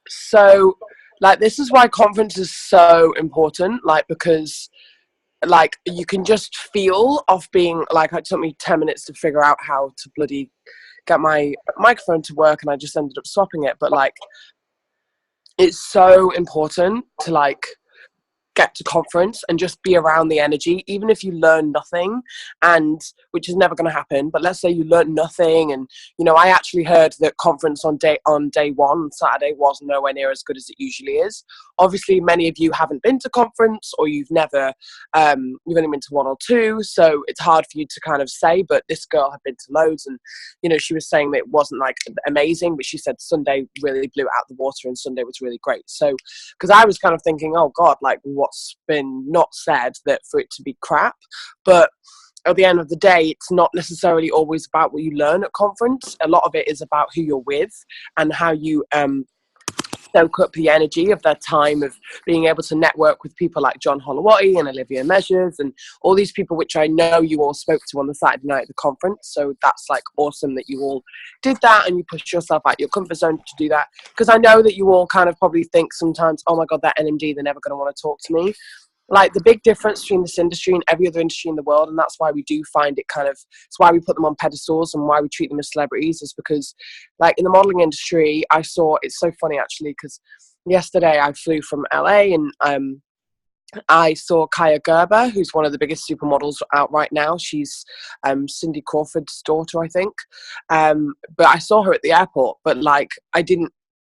So, like, this is why conference is so important, like, because like you can just feel off being like, it took me 10 minutes to figure out how to bloody get my microphone to work, and I just ended up swapping it. But like, it's so important to like get to conference and just be around the energy, even if you learn nothing, and which is never going to happen. But let's say you learn nothing, and I actually heard that conference on day one, Saturday, was nowhere near as good as it usually is. Obviously, many of you haven't been to conference, or you've you've only been to one or two, so it's hard for you to kind of say. But this girl had been to loads, and she was saying that it wasn't like amazing, but she said Sunday really blew it out the water, and Sunday was really great. So because I was kind of thinking, oh god, like what's been not said that for it to be crap. But at the end of the day, it's not necessarily always about what you learn at conference. A lot of it is about who you're with and how you soak up the energy of their time, of being able to network with people like John Holowati and Olivia Measures and all these people, which I know you all spoke to on the Saturday night at the conference. So that's like awesome that you all did that and you pushed yourself out your comfort zone to do that, because I know that you all kind of probably think sometimes, oh my god, that NMD, they're never going to want to talk to me. Like, the big difference between this industry and every other industry in the world, and that's why we do find it kind of, it's why we put them on pedestals and why we treat them as celebrities, is because like in the modeling industry, I saw, it's so funny actually, because yesterday I flew from LA, and I saw Kaya Gerber, who's one of the biggest supermodels out right now. She's Cindy Crawford's daughter, I think. But I saw her at the airport, but like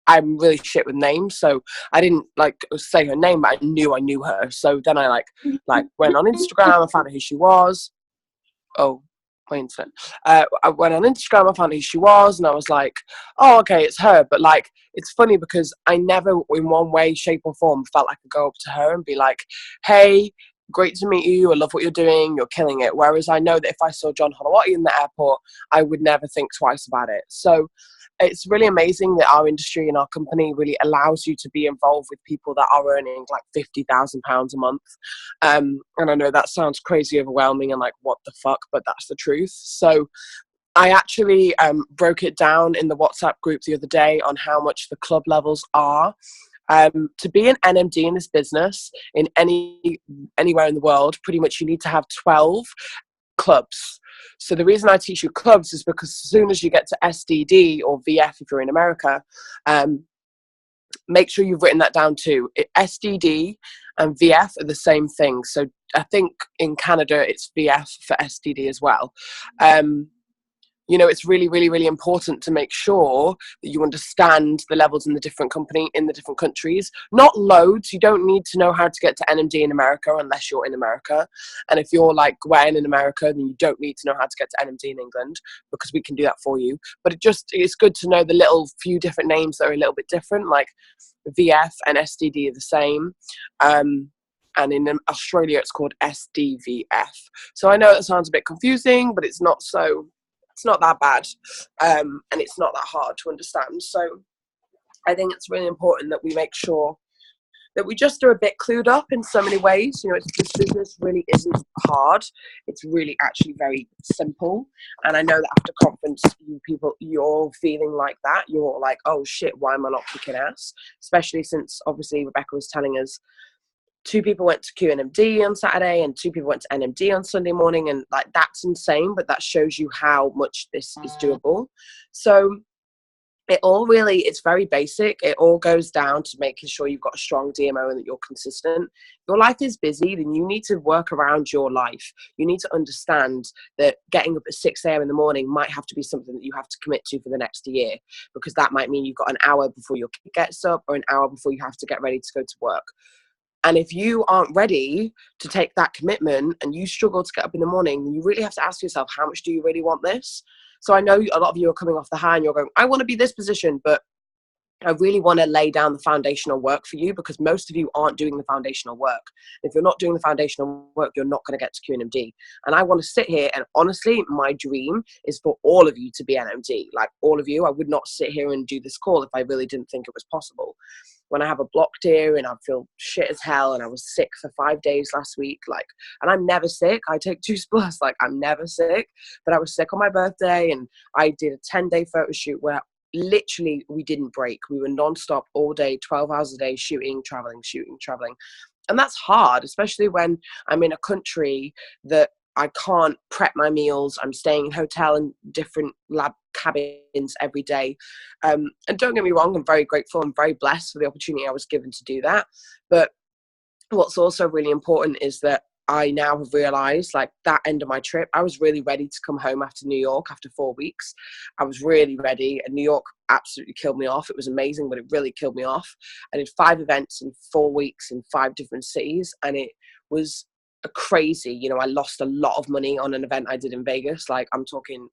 I'm really shit with names, so I didn't like say her name, but I knew her. So then I like went on Instagram and found out who she was. Oh, my internet. I went on Instagram, I found out who she was, and I was like, oh, okay, it's her. But like, it's funny because I never, in one way, shape, or form, felt like I could go up to her and be like, hey, great to meet you. I love what you're doing. You're killing it. Whereas I know that if I saw John Holowati in the airport, I would never think twice about it. So it's really amazing that our industry and our company really allows you to be involved with people that are earning like £50,000 a month. And I know that sounds crazy overwhelming and like, what the fuck, but that's the truth. So I actually broke it down in the WhatsApp group the other day on how much the club levels are. To be an NMD in this business, in anywhere in the world, pretty much you need to have 12 clubs. So the reason I teach you clubs is because as soon as you get to SDD or VF, if you're in America, make sure you've written that down too. SDD and VF are the same thing. So I think in Canada it's VF for SDD as well. It's really, really, really important to make sure that you understand the levels in the different countries. Not loads. You don't need to know how to get to NMD in America unless you're in America. And if you're like Gwen in America, then you don't need to know how to get to NMD in England, because we can do that for you. But it's good to know the little few different names that are a little bit different, like VF and SDD are the same. And in Australia, it's called SDVF. So I know that sounds a bit confusing, but it's not that bad, and it's not that hard to understand. So I think it's really important that we make sure that we just are a bit clued up in so many ways. This business really isn't hard. It's really actually very simple. And I know that after conference, you're feeling like that. You're like, oh shit, why am I not kicking ass? Especially since obviously Rebecca was telling us 2 people went to QNMD on Saturday and 2 people went to NMD on Sunday morning. And like, that's insane, but that shows you how much this is doable. So it's very basic. It all goes down to making sure you've got a strong DMO and that you're consistent. Your life is busy, then you need to work around your life. You need to understand that getting up at 6 a.m. in the morning might have to be something that you have to commit to for the next year, because that might mean you've got an hour before your kid gets up or an hour before you have to get ready to go to work. And if you aren't ready to take that commitment and you struggle to get up in the morning, you really have to ask yourself, how much do you really want this? So I know a lot of you are coming off the high and you're going, I want to be this position, but I really want to lay down the foundational work for you, because most of you aren't doing the foundational work. If you're not doing the foundational work, you're not going to get to QNMD. And I want to sit here, and honestly, my dream is for all of you to be NMD. Like, all of you. I would not sit here and do this call if I really didn't think it was possible. When I have a blocked ear and I feel shit as hell, and I was sick for 5 days last week, like, and I'm never sick. I take 2 Plus, like, I'm never sick. But I was sick on my birthday, and I did a 10-day photo shoot where literally, we didn't break. We were non-stop all day, 12 hours a day, shooting, traveling, shooting, traveling. And that's hard, especially when I'm in a country that I can't prep my meals. I'm staying in hotel and different lab cabins every day. And don't get me wrong, I'm very grateful. I'm very blessed for the opportunity I was given to do that. But what's also really important is that I now have realized, like, that end of my trip, I was really ready to come home after New York after 4 weeks. I was really ready, and New York absolutely killed me off. It was amazing, but it really killed me off. I did 5 events in 4 weeks in 5 different cities, and it was a crazy. You know, I lost a lot of money on an event I did in Vegas. Like, I'm talking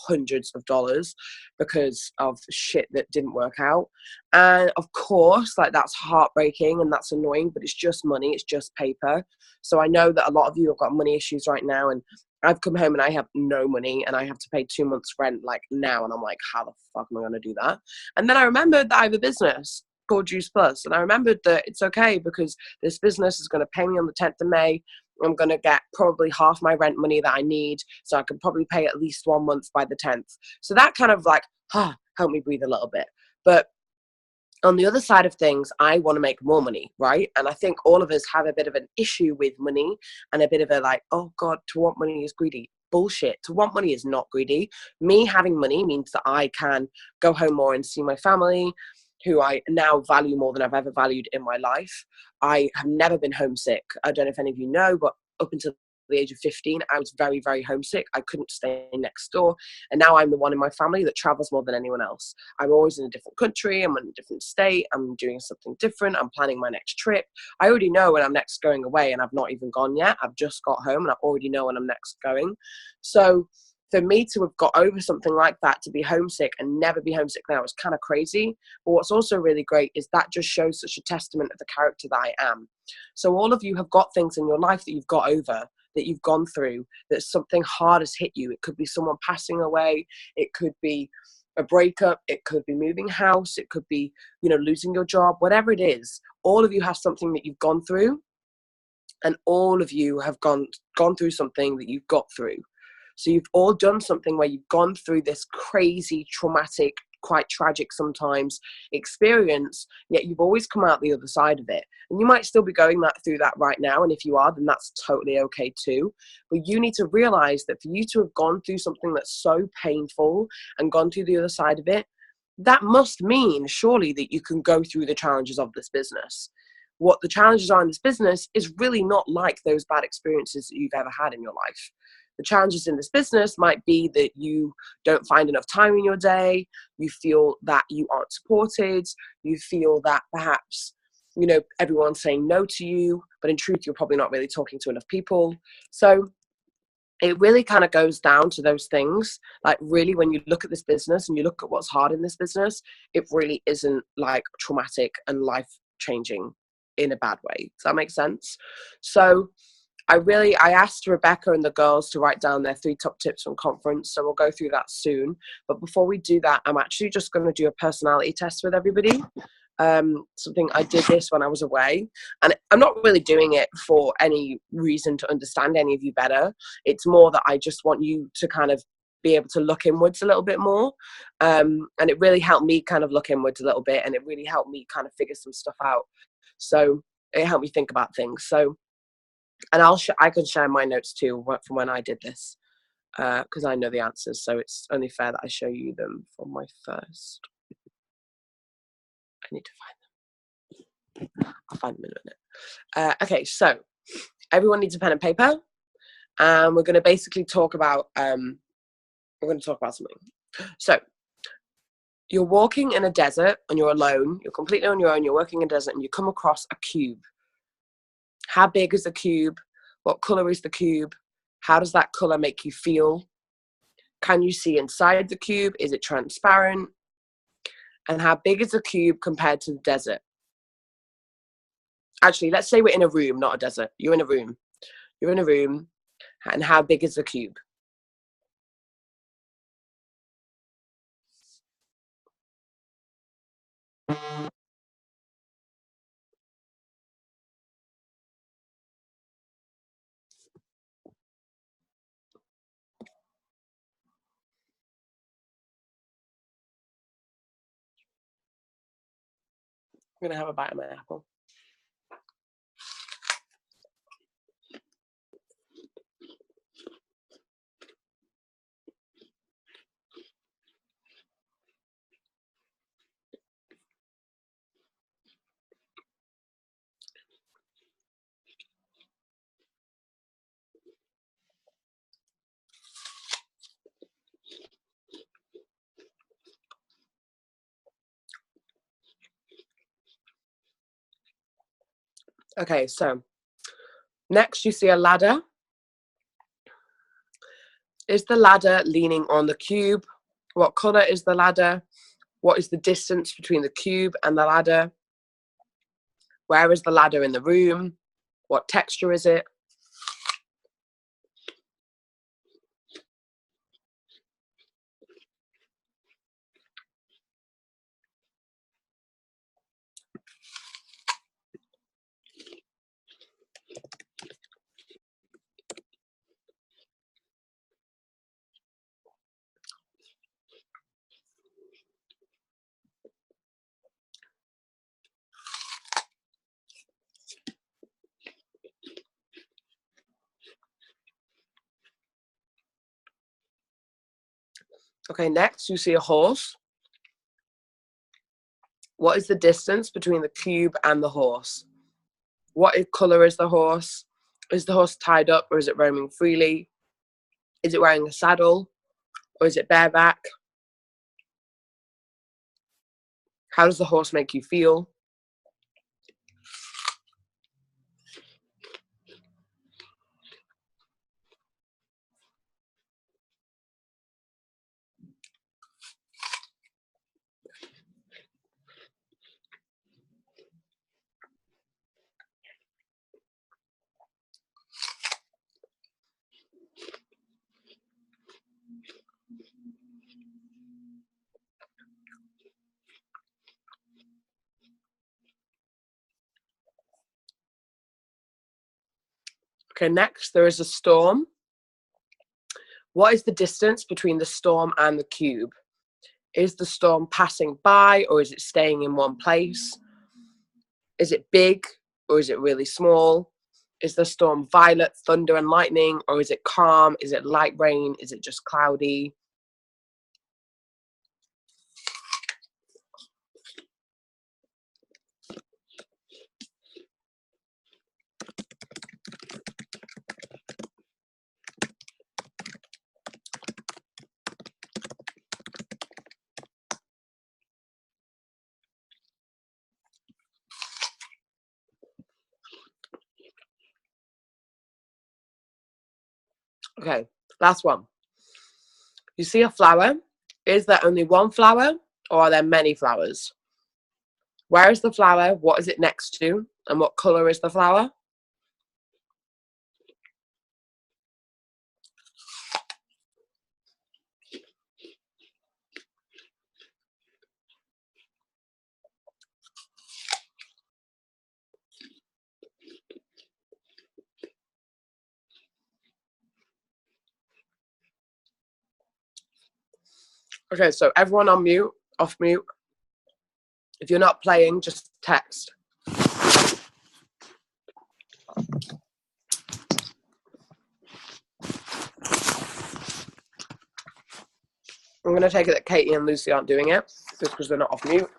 hundreds of dollars because of shit that didn't work out. And of course, like, that's heartbreaking and that's annoying, but it's just money, it's just paper. So I know that a lot of you have got money issues right now, and I've come home and I have no money and I have to pay 2 months rent like now, and I'm like, how the fuck am I going to do that? And then I remembered that I have a business called Juice Plus, and I remembered that it's okay because this business is going to pay me on the 10th of May. I'm going to get probably half my rent money that I need, so I can probably pay at least 1 month by the 10th. So that kind of like, helped me breathe a little bit. But on the other side of things, I want to make more money, right? And I think all of us have a bit of an issue with money and a bit of a like, oh God, to want money is greedy. Bullshit. To want money is not greedy. Me having money means that I can go home more and see my family, who I now value more than I've ever valued in my life. I have never been homesick. I don't know if any of you know, but up until the age of 15, I was very, very homesick. I couldn't stay next door. And now I'm the one in my family that travels more than anyone else. I'm always in a different country. I'm in a different state. I'm doing something different. I'm planning my next trip. I already know when I'm next going away, and I've not even gone yet. I've just got home and I already know when I'm next going. So for me to have got over something like that, to be homesick and never be homesick now, is kind of crazy. But what's also really great is that just shows such a testament of the character that I am. So all of you have got things in your life that you've got over, that you've gone through, that something hard has hit you. It could be someone passing away. It could be a breakup. It could be moving house. It could be, losing your job, whatever it is. All of you have something that you've gone through, and all of you have gone through something that you've got through. So you've all done something where you've gone through this crazy, traumatic, quite tragic sometimes experience, yet you've always come out the other side of it. And you might still be going through that right now, and if you are, then that's totally okay too. But you need to realize that for you to have gone through something that's so painful and gone through the other side of it, that must mean surely that you can go through the challenges of this business. What the challenges are in this business is really not like those bad experiences that you've ever had in your life. The challenges in this business might be that you don't find enough time in your day, you feel that you aren't supported, you feel that perhaps, everyone's saying no to you, but in truth, you're probably not really talking to enough people. So it really kind of goes down to those things. Like, really, when you look at this business and you look at what's hard in this business, it really isn't like traumatic and life changing in a bad way. Does that make sense? So I asked Rebecca and the girls to write down their 3 top tips from conference, so we'll go through that soon. But before we do that, I'm actually just going to do a personality test with everybody. Something I did this when I was away, and I'm not really doing it for any reason to understand any of you better. It's more that I just want you to kind of be able to look inwards a little bit more. And it really helped me kind of look inwards a little bit, and it really helped me kind of figure some stuff out. So it helped me think about things. So, and I can share my notes too from when I did this, because I know the answers. So it's only fair that I show you them from my first. I need to find them. I'll find them in a minute. Okay, so everyone needs a pen and paper, and we're going to basically talk about something. So you're walking in a desert and you're alone. You're completely on your own. You're working in a desert, and you come across a cube. How big is the cube? What color is the cube? How does that color make you feel? Can you see inside the cube? Is it transparent? And how big is the cube compared to the desert? Actually, let's say we're in a room, not a desert. You're in a room. You're in a room. And how big is the cube? I'm going to have a bite of my apple. Okay, so next you see a ladder. Is the ladder leaning on the cube? What colour is the ladder? What is the distance between the cube and the ladder? Where is the ladder in the room? What texture is it? Okay, next you see a horse. What is the distance between the cube and the horse? What colour is the horse? Is the horse tied up or is it roaming freely? Is it wearing a saddle or is it bareback? How does the horse make you feel? Okay, next there is a storm. What is the distance between the storm and the cube? Is the storm passing by or is it staying in one place? Is it big or is it really small? Is the storm violent, thunder and lightning, or is it calm? Is it light rain? Is it just cloudy? Okay, last one. You see a flower. Is there only one flower or are there many flowers? Where is the flower? What is it next to? And what colour is the flower? Okay, so everyone on mute, off mute. If you're not playing, just text. I'm going to take it that Katie and Lucy aren't doing it, just because they're not off mute.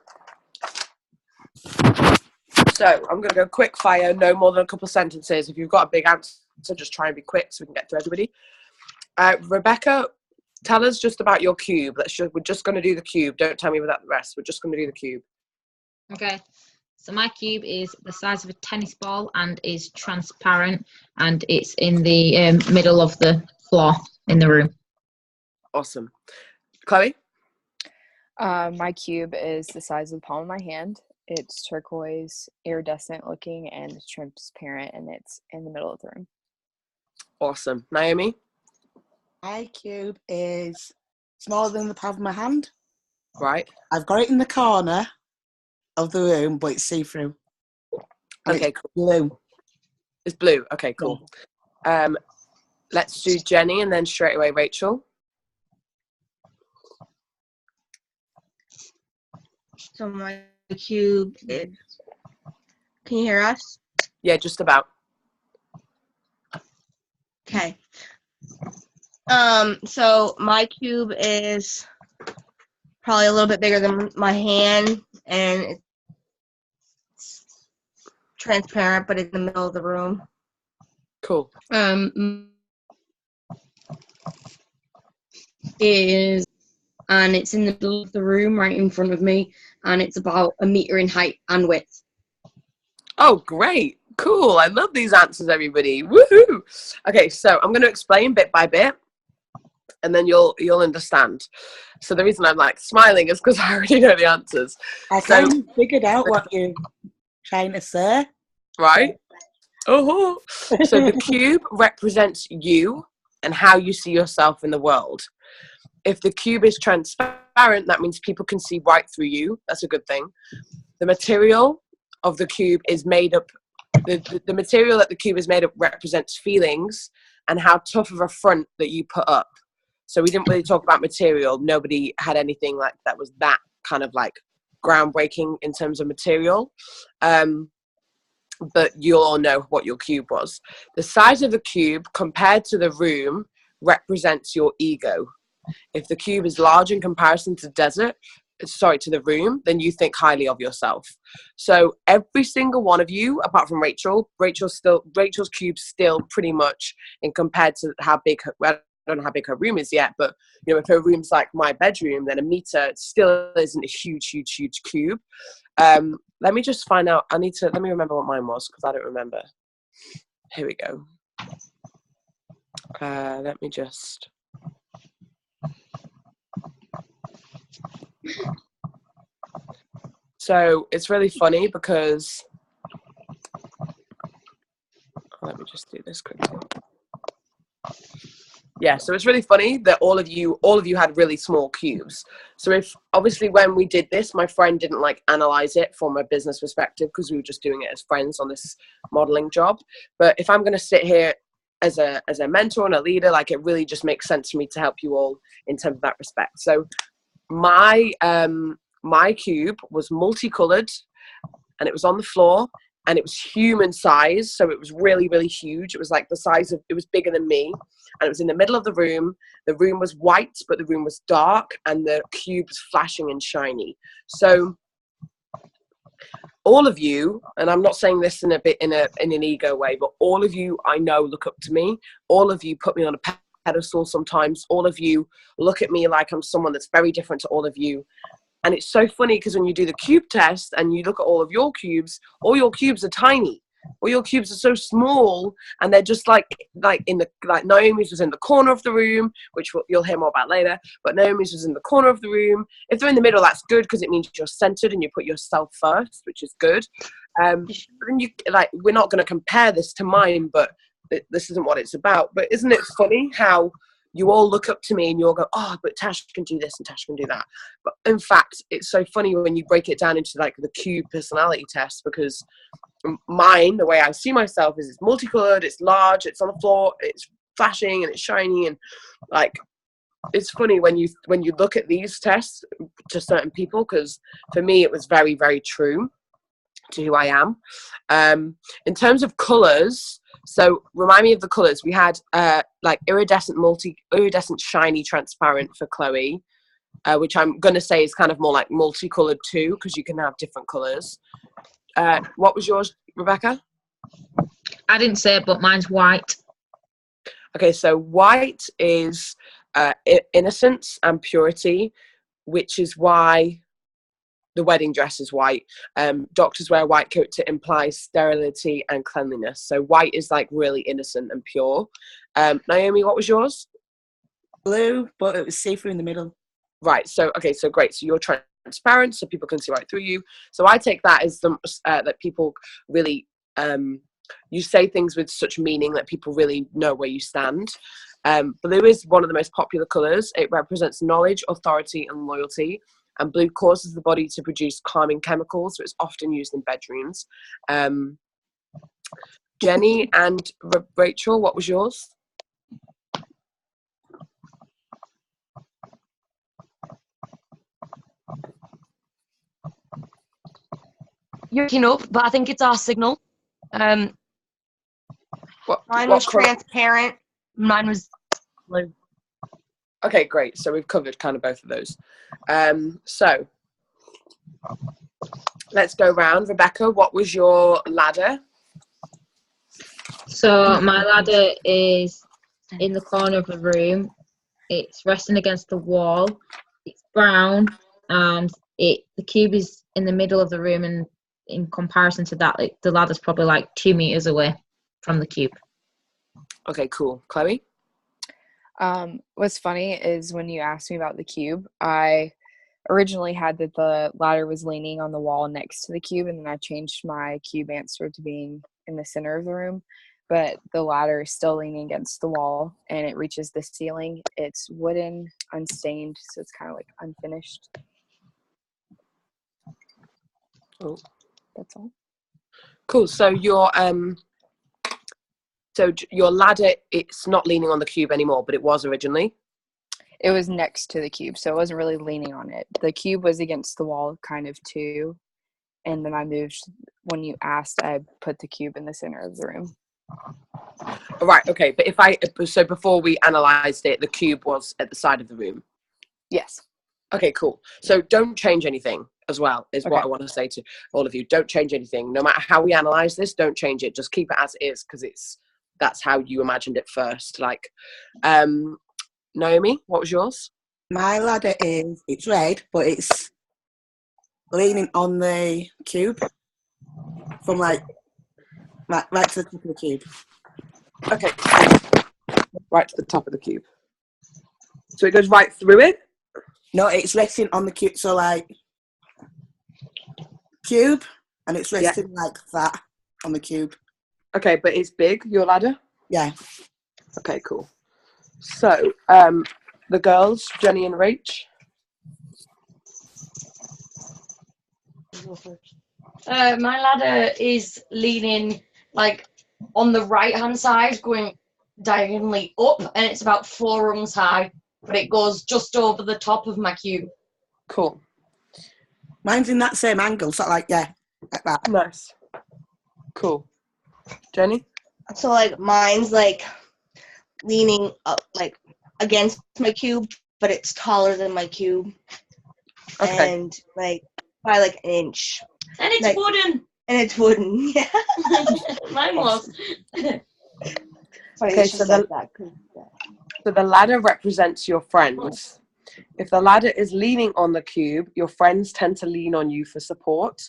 So I'm going to go quick fire, no more than a couple sentences. If you've got a big answer, just try and be quick so we can get through everybody. Rebecca, tell us just about your cube. We're just going to do the cube. Don't tell me about the rest. We're just going to do the cube. Okay. So my cube is the size of a tennis ball and is transparent, and it's in the middle of the floor in the room. Awesome. Chloe? My cube is the size of the palm of my hand. It's turquoise, iridescent looking, and it's transparent, and it's in the middle of the room. Awesome. Naomi? My cube is smaller than the palm of my hand. Right. I've got it in the corner of the room, but it's see-through. Okay, it's cool. Blue. It's blue. Okay, cool. Let's do Jenny and then straight away Rachel. So my cube is. Can you hear us? Yeah, just about. Okay. So my cube is probably a little bit bigger than my hand, and it's transparent, but it's in the middle of the room. Cool. Is and it's in the middle of the room right in front of me, and it's about 1 meter in height and width. Oh, great. Cool. I love these answers, everybody. Woohoo. Okay, so I'm going to explain bit by bit, and then you'll understand. So the reason I'm like smiling is because I already know the answers. I kind of figured out what you're trying to say. Right? Oh. So the cube represents you and how you see yourself in the world. If the cube is transparent, that means people can see right through you. That's a good thing. The material of the cube is made up, the material that the cube is made up represents feelings and how tough of a front that you put up. So we didn't really talk about material. Nobody had anything like that was that kind of like groundbreaking in terms of material. But you'll all know what your cube was. The size of the cube compared to the room represents your ego. If the cube is large in comparison to the room, then you think highly of yourself. So every single one of you, apart from Rachel's cube still pretty much in compared to how big I don't know how big her room is yet, but you know, if her room's like my bedroom, then 1 meter it still isn't a huge cube. Let me just find out. Let me remember what mine was because I don't remember. Here we go. Let me just. So it's really funny because. Let me just do this quickly. Yeah, so it's really funny that all of you had really small cubes. So if obviously when we did this, my friend didn't like analyze it from a business perspective because we were just doing it as friends on this modeling job. But if I'm going to sit here as a mentor and a leader, like it really just makes sense for me to help you all in terms of that respect. So my cube was multicolored and it was on the floor. And it was human size, so it was really, really huge. It was like it was bigger than me. And it was in the middle of the room. The room was white, but the room was dark, and the cube was flashing and shiny. So all of you, and I'm not saying this in an ego way, but all of you I know look up to me. All of you put me on a pedestal sometimes. All of you look at me like I'm someone that's very different to all of you. And it's so funny because when you do the cube test and you look at all your cubes are tiny. All your cubes are so small, and they're just like Naomi's was in the corner of the room, which you'll hear more about later. But Naomi's was in the corner of the room. If they're in the middle, that's good because it means you're centered and you put yourself first, which is good. But then we're not going to compare this to mine, but this isn't what it's about. But isn't it funny how you all look up to me and you'll go, oh, but Tash can do this and Tash can do that. But in fact, it's so funny when you break it down into like the cube personality test, because mine, the way I see myself is it's multicolored, it's large, it's on the floor, it's flashing and it's shiny. And like, it's funny when you look at these tests to certain people, because for me, it was very, very true to who I am. In terms of colors, so remind me of the colors. We had like iridescent, shiny, transparent for Chloe, which I'm going to say is kind of more like multicolored too, because you can have different colors. What was yours, Rebecca? I didn't say it, but mine's white. Okay, so white is innocence and purity, which is why the wedding dress is white. Doctors wear a white coat to imply sterility and cleanliness. So white is like really innocent and pure. Naomi, what was yours? Blue, but it was see-through in the middle. Right. So, okay. So great. So you're transparent, so people can see right through you. So I take that as that people really, you say things with such meaning that people really know where you stand. Blue is one of the most popular colors. It represents knowledge, authority, and loyalty. And blue causes the body to produce calming chemicals, so it's often used in bedrooms. Jenny and Rachel, what was yours? you're waking up, but I think it's our signal. Mine what was colour? transparent. Mine was blue. Okay, great. So we've covered kind of both of those. So let's go round. Rebecca, what was your ladder? So my ladder is in the corner of the room. It's resting against the wall. It's brown, and the cube is in the middle of the room. And in comparison to that, the ladder's probably like 2 meters away from the cube. Okay, cool. Chloe? What's funny is when you asked me about the cube, I originally had that the ladder was leaning on the wall next to the cube, and then I changed my cube answer to being in the center of the room. But the ladder is still leaning against the wall, and it reaches the ceiling. It's wooden, unstained, so it's kind of like unfinished. Oh. That's all. Cool. So your ladder, it's not leaning on the cube anymore, but it was originally. It was next to the cube, so it wasn't really leaning on it. The cube was against the wall kind of too, and then I moved, when you asked, I put the cube in the center of the room. Right, okay. But so before we analysed it, the cube was at the side of the room. Yes. Okay, cool. So don't change anything as well, is what Okay. I want to say to all of you. Don't change anything. No matter how we analyse this, don't change it. Just keep it as is, because that's how you imagined it first. Like, Naomi, what was yours? My ladder it's red, but it's leaning on the cube from like right to the top of the cube. Okay. Right to the top of the cube. So it goes right through it? No, it's resting on the cube, so like cube, and it's resting like that on the cube. Okay, but it's big, your ladder? Yeah. Okay, cool. So, the girls, Jenny and Rach. My ladder is leaning like on the right hand side, going diagonally up, and it's about 4 rungs high, but it goes just over the top of my cube. Cool. Mine's in that same angle, sort of like that. Nice. Cool. Jenny? So like mine's like leaning up like against my cube, but it's taller than my cube. Okay. And like by like an inch. And it's Like- wooden. And it's wooden. Yeah. Mine was. Sorry, Okay, I so just said that. 'Cause, So the ladder represents your friends. If the ladder is leaning on the cube, your friends tend to lean on you for support.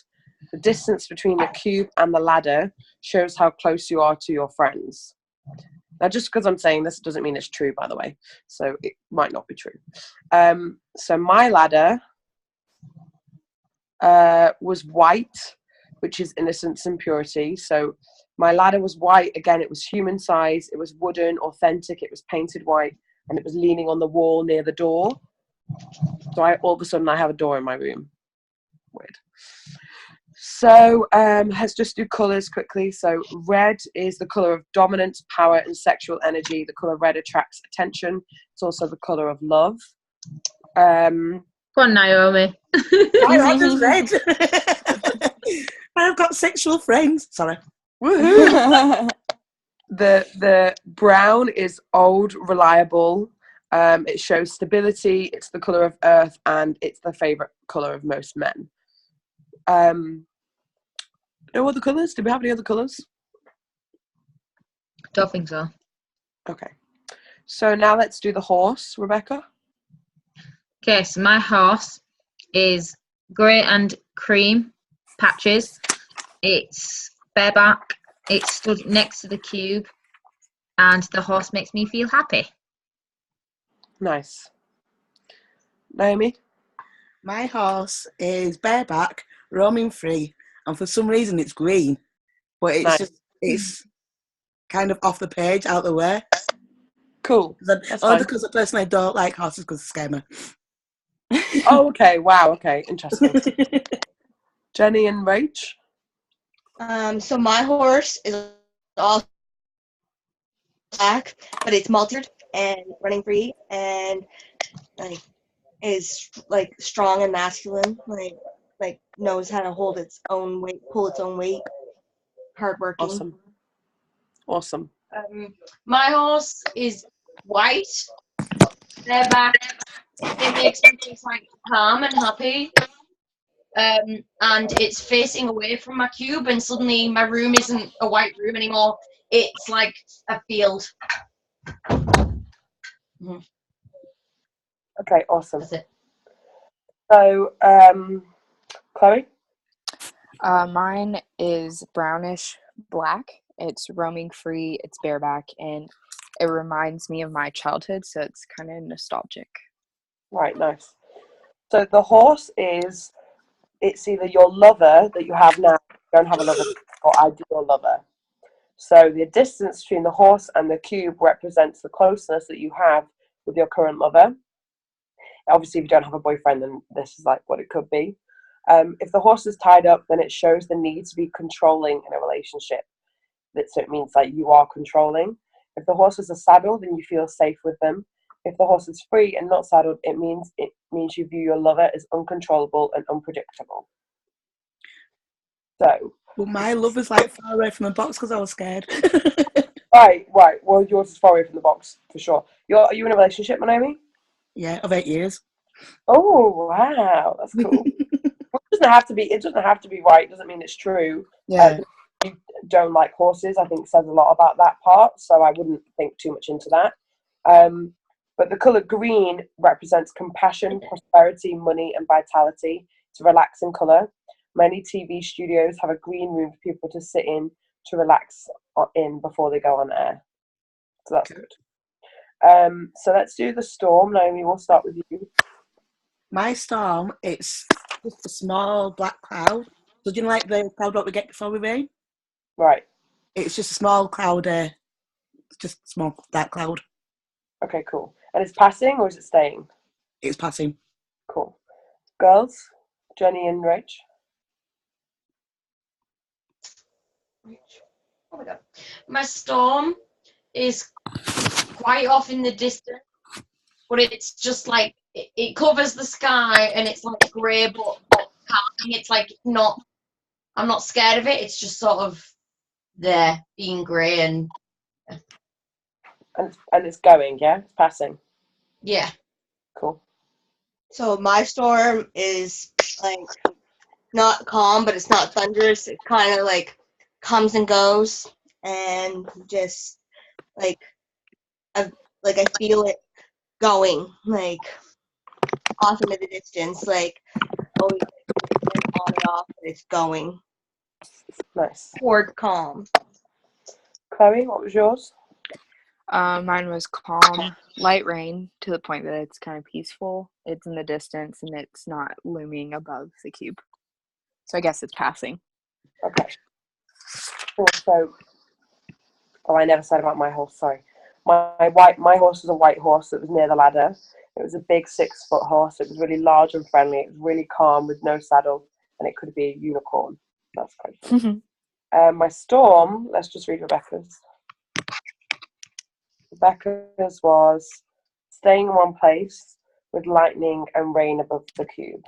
The distance between the cube and the ladder shows how close you are to your friends. Now, just because I'm saying this doesn't mean it's true, by the way. So it might not be true. So my ladder was white, which is innocence and purity. So my ladder was white. Again, it was human size. It was wooden, authentic. It was painted white, and it was leaning on the wall near the door. So all of a sudden I have a door in my room. Weird. So let's just do colours quickly. So red is the colour of dominance, power, and sexual energy. The colour red attracts attention. It's also the colour of love. Go on, Naomi. I have just read. I've got sexual friends. Sorry. Woohoo! The brown is old, reliable. It shows stability. It's the colour of earth, and it's the favourite colour of most men. No other colours? Do we have any other colours? Don't think so. Okay. So now let's do the horse, Rebecca. Okay, so my horse is grey and cream patches. It's bareback. It stood next to the cube, and the horse makes me feel happy. Nice. Naomi? My horse is bareback, roaming free, and for some reason it's green, but it's Nice. just it's kind of off the page, out the way. Cool. Only That's fine. because personally I don't like horses because they scare me. Oh, okay. Wow. Okay. Interesting. Jenny and Rach? So my horse is all black, but it's malted and running free, and like is like strong and masculine. Like like knows how to hold its own weight, pull its own weight. Hardworking. Awesome. Awesome. My horse is white, bareback. It makes me feel like calm and happy. And it's facing away from my cube, and suddenly my room isn't a white room anymore. It's like a field. Okay, awesome. That's it. So, Chloe? Mine is brownish black. It's roaming free, it's bareback, and it reminds me of my childhood, so it's kind of nostalgic. Right, nice. So the horse is, it's either your lover that you have now, you don't have a lover, or ideal lover. So the distance between the horse and the cube represents the closeness that you have with your current lover. Obviously, if you don't have a boyfriend, then this is like what it could be. If the horse is tied up, then it shows the need to be controlling in a relationship. So it means like you are controlling. If the horses are saddled, then you feel safe with them. If the horse is free and not saddled, it means you view your lover as uncontrollable and unpredictable. So. Well, my love was like far away from the box because I was scared. Right. Well, yours is far away from the box for sure. Are you in a relationship, Naomi? Yeah, of 8 years. Oh wow, that's cool. It doesn't have to be right. It doesn't mean it's true. Yeah. You don't like horses, I think says a lot about that part. So I wouldn't think too much into that. But the colour green represents compassion, prosperity, money, and vitality. It's a relaxing colour. Many TV studios have a green room for people to sit in to relax in before they go on air. So that's good. So let's do the storm. Naomi, we'll start with you. My storm, it's just a small black cloud. So do you know like the cloud what we get before we rain? Right. It's just a small cloud, just a small black cloud. Okay, cool. And it's passing or is it staying? It's passing. Cool. Girls, Jenny and Rach. Oh my god. My storm is quite off in the distance, but it's just like it covers the sky and it's like grey but calming. It's like I'm not scared of it, it's just sort of there being grey and it's going, yeah? It's passing. yeah. Cool. So my storm is like not calm, but it's not thunderous. It kind of like comes and goes, and just like I feel it going like off into the distance, like always on and off, but it's going Nice. toward calm. Chloe, what was yours? Mine was calm, light rain to the point that it's kind of peaceful. It's in the distance and it's not looming above the cube. So I guess it's passing. Okay. Cool. So, I never said about my horse, sorry. My horse was a white horse that was near the ladder. It was a big 6-foot horse. It was really large and friendly. It was really calm with no saddle, and it could be a unicorn. That's crazy. My storm, let's just read Rebecca's. Rebecca's was staying in one place with lightning and rain above the cube.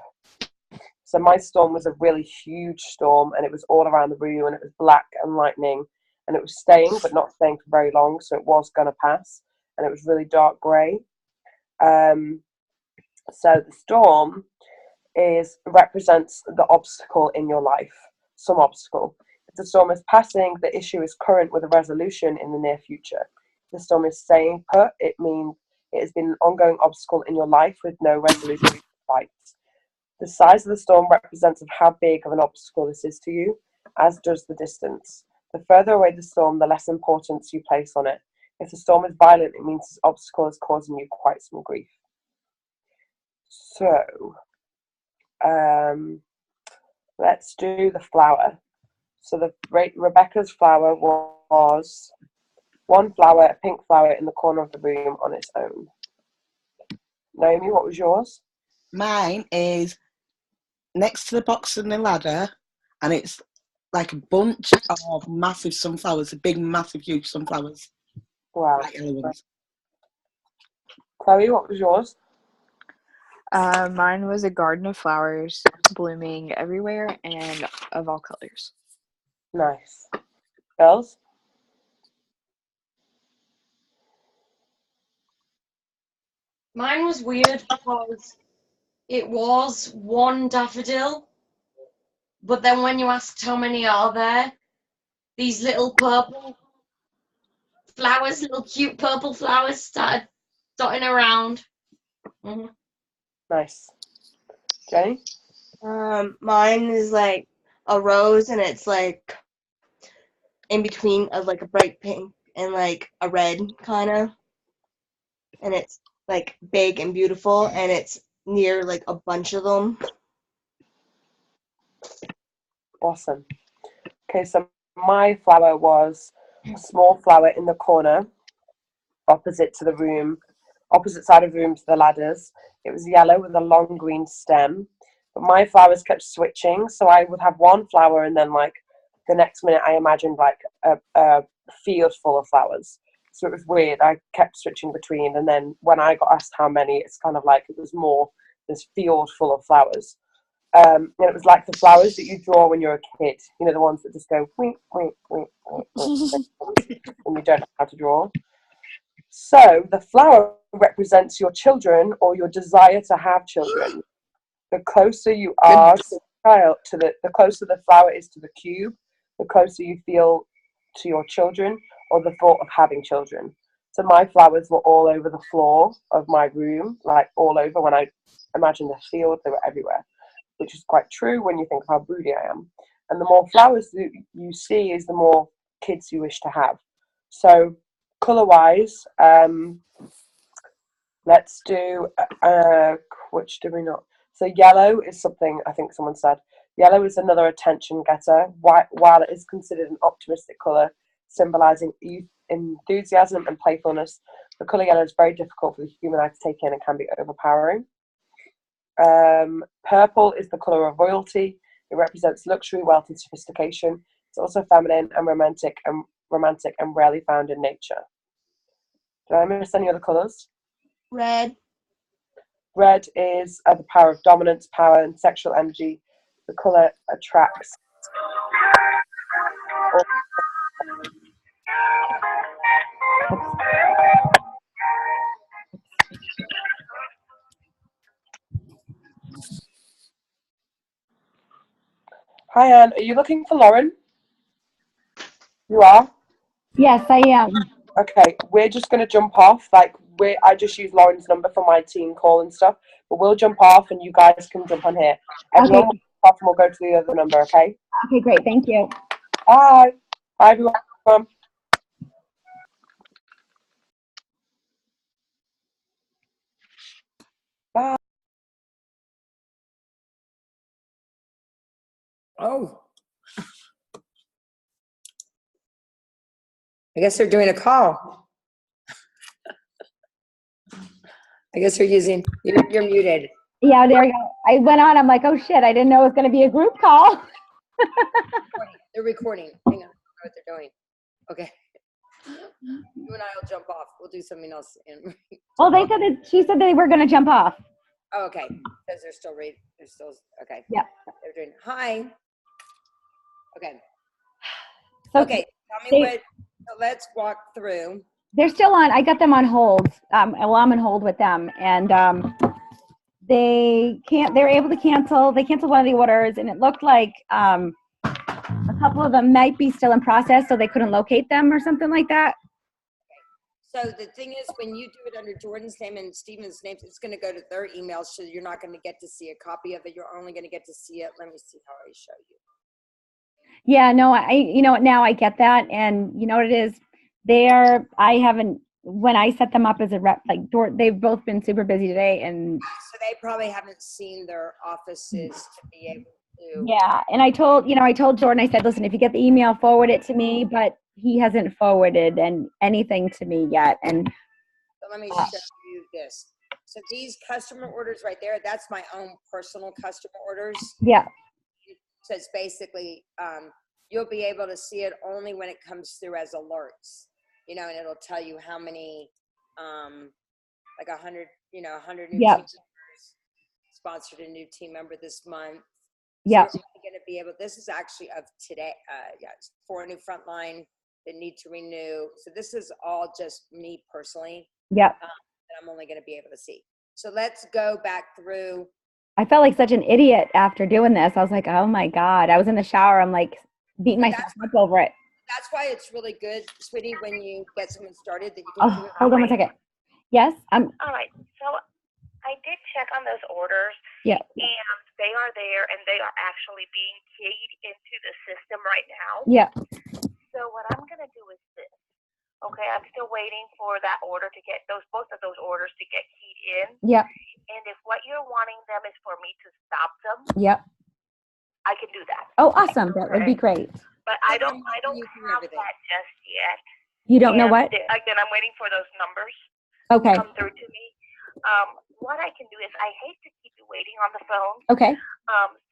So my storm was a really huge storm, and it was all around the room, and it was black and lightning, and it was staying, but not staying for very long, so it was going to pass, and it was really dark grey. So the storm represents the obstacle in your life, some obstacle. If the storm is passing, the issue is current with a resolution in the near future. If the storm is staying put, it means it has been an ongoing obstacle in your life with no resolution to fight. The size of the storm represents of how big of an obstacle this is to you, as does the distance. The further away the storm, the less importance you place on it. If the storm is violent, it means this obstacle is causing you quite some grief. So, let's do the flower. So Rebecca's flower was one flower, a pink flower in the corner of the room on its own. Naomi, what was yours? Mine is next to the box and the ladder, and it's like a bunch of massive sunflowers, a big, massive, huge sunflowers. Wow. Like yellow ones. Chloe, what was yours? Mine was a garden of flowers blooming everywhere and of all colors. Nice. Girls? Mine was weird because it was one daffodil, but then when you asked how many are there, these little purple flowers, little cute purple flowers, started dotting around. Mhm. Nice. Jenny? Mine is like a rose, and it's like in between of like a bright pink and like a red kind of, and it's like big and beautiful, and it's near like a bunch of them. Awesome. Okay, so my flower was a small flower in the corner, opposite side of the room to the ladders. It was yellow with a long green stem. But my flowers kept switching, so I would have one flower and then like the next minute I imagined like a field full of flowers. So it was weird. I kept switching between, and then when I got asked how many, it's kind of like it was more this field full of flowers. And it was like the flowers that you draw when you're a kid. You know, the ones that just go wink, wink, wink, wink, wink, and you don't know how to draw. So the flower represents your children or your desire to have children. The closer you are to the child, the closer the flower is to the cube, the closer you feel to your children or the thought of having children. So my flowers were all over the floor of my room, like all over. When I imagined the field, they were everywhere, which is quite true when you think of how broody I am. And the more flowers that you see is the more kids you wish to have. So colour-wise, let's do, which do we not? So yellow is something, I think someone said, yellow is another attention getter. While it is considered an optimistic colour, symbolising youth, enthusiasm and playfulness, the colour yellow is very difficult for the human eye to take in and can be overpowering. Purple is the colour of royalty. It represents luxury, wealth and sophistication. It's also feminine and romantic and rarely found in nature. Did I miss any other colours? Red. Red is the power of dominance, power and sexual energy. The colour attracts. Hi Anne, are you looking for Lauren? You are? Yes, I am. Okay, we're just going to jump off. I just use Lauren's number for my team call and stuff, but we'll jump off and you guys can jump on here. Everyone will jump off and we'll go to the other number, okay? Okay, great. Thank you. Bye. Bye, everyone. Bye. Oh. I guess they're doing a call. I guess they're using, you're muted. Yeah, there you go. I went on. I'm like, oh shit, I didn't know it was going to be a group call. They're recording. Hang on, I don't know what they're doing. Okay. You and I will jump off. We'll do something else. Well, she said they were going to jump off. Oh, okay. Because they're still okay. Yeah. They're doing, hi. Okay. So Okay, tell me let's walk through. They're still on. I got them on hold. Well, I'm on hold with them. And they're able to cancel. They canceled one of the orders, and it looked like a couple of them might be still in process, so they couldn't locate them or something like that. So the thing is, when you do it under Jordan's name and Stephen's name, it's going to go to their emails, so you're not going to get to see a copy of it. You're only going to get to see it. Let me see how I show you. Yeah, no, now I get that. And you know what it is? When I set them up as a rep, they've both been super busy today. And so they probably haven't seen their offices to be able to. Yeah. And I told Jordan, I said, listen, if you get the email, forward it to me, but he hasn't forwarded anything to me yet. And so let me show you this. So these customer orders right there, that's my own personal customer orders. Yeah. So it's basically, you'll be able to see it only when it comes through as alerts, and it'll tell you how many, like 100, 100 new Yep. teachers. sponsored a new team member this month. Yep. So you're going to be able, this is actually of today, it's 4 new frontline that need to renew. So this is all just me personally Yep. that I'm only going to be able to see. So let's go back through. I felt like such an idiot after doing this. I was like, oh my God. I was in the shower. I'm like beating myself up over it. That's why it's really good, sweetie, when you get someone started that you can do Oh, it. hold on one second. Yes, I'm. All right. So I did check on those orders. Yeah. And they are there, and they are actually being keyed into the system right now. Yeah. So what I'm going to do is this. Okay, I'm still waiting for that order to get both of those orders to get keyed in. Yep. And if what you're wanting them is for me to stop them, Yep. I can do that. Oh, awesome. That would be great. But I don't have that just yet. You don't know And what? Again, I'm waiting for those numbers Okay. to come through to me. What I can do is, I hate to keep you waiting on the phone. Okay.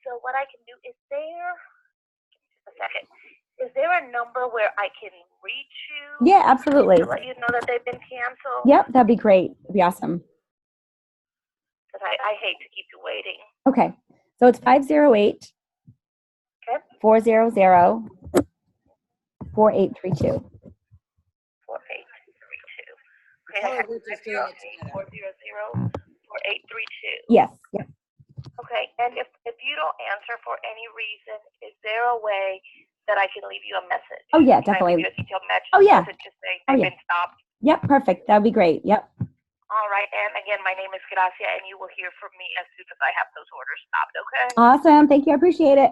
So what I can do is just a second. Is there a number where I can reach you? Yeah, absolutely. To let you know that they've been canceled? Yep, that'd be great. That'd be awesome. Because I hate to keep you waiting. Okay. So it's 508 Okay. 400 4832. 4832. Okay, Oh, I have we're just doing it together. 400 4832. Yes. Yep. Okay, and if you don't answer for any reason, is there a way that I can leave you a message? Oh, yeah, Can I definitely. leave you a detailed message? Oh, yeah. Message just saying Oh, they've yeah. been stopped. Yep, perfect. That'd be great. Yep. All right, and again, my name is Gracia, and you will hear from me as soon as I have those orders stopped, okay? Awesome. Thank you. I appreciate it.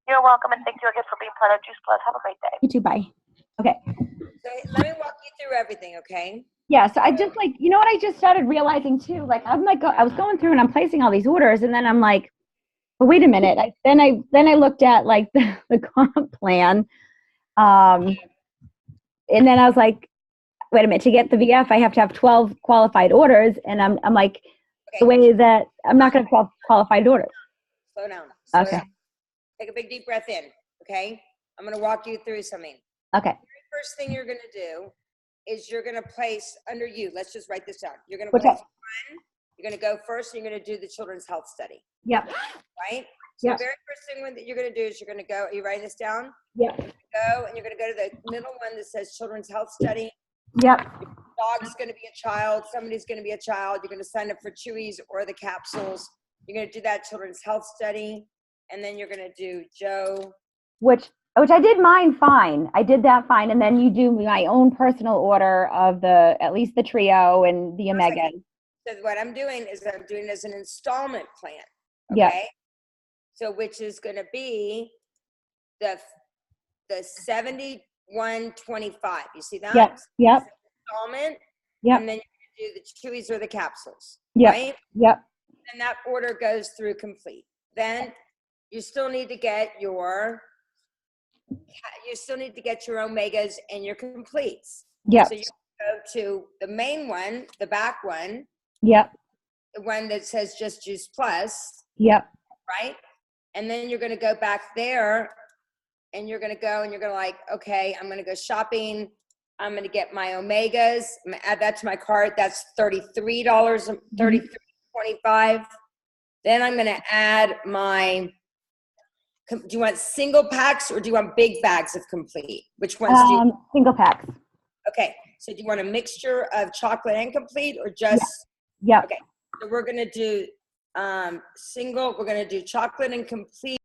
You're welcome, and thank you again for being part of Juice Plus. Have a great day. You too. Bye. Okay. So let me walk you through everything, okay? Yeah. So I just like, you know what I just started realizing too? Like I'm like, I was going through and I'm placing all these orders and then I'm like, but wait a minute. Then I looked at like the comp plan. And then I was like, wait a minute, to get the VF, I have to have 12 qualified orders. And I'm like, the way that I'm not going to have qualified orders. Slow down. Slow Okay. down. Take a big deep breath in, okay? I'm going to walk you through something. Okay. First thing you're going to do is you're going to place under you. Let's just write this down. You're going to What's place that? one. You're going to go first and you're going to do the children's health study, Yep. right? So Yep. the very first thing that you're going to do is you're going to go, are you writing this down? Yep. Go and you're going to go to the middle one that says children's health study. Yep. Dog's going to be a child. Somebody's going to be a child. You're going to sign up for Chewies or the capsules. You're going to do that children's health study. And then you're going to do Joe. Which I did mine fine. I did that fine. And then you do my own personal order of at least the trio and the Omega. So what I'm doing is I'm doing it as an installment plan. Okay. Yep. So which is going to be the 7125. You see that? Yep. Yep. Installment. Yep. And then you do the Chewies or the capsules. Yep. Right? Yep. And that order goes through complete. Then you still need to get your Omegas and your completes. Yep. So you go to the main one, the back one, Yep. the one that says just Juice Plus, Yep. right? And then you're going to go back there and you're going to go and you're going to like, okay, I'm going to go shopping. I'm going to get my Omegas. I'm going to add that to my cart. That's $33, $33.25. Then I'm going to add my, do you want single packs or do you want big bags of complete? Which ones do you? Single packs. Okay. So do you want a mixture of chocolate and complete or just? Yep. Okay. So we're going to do single, we're going to do chocolate and complete.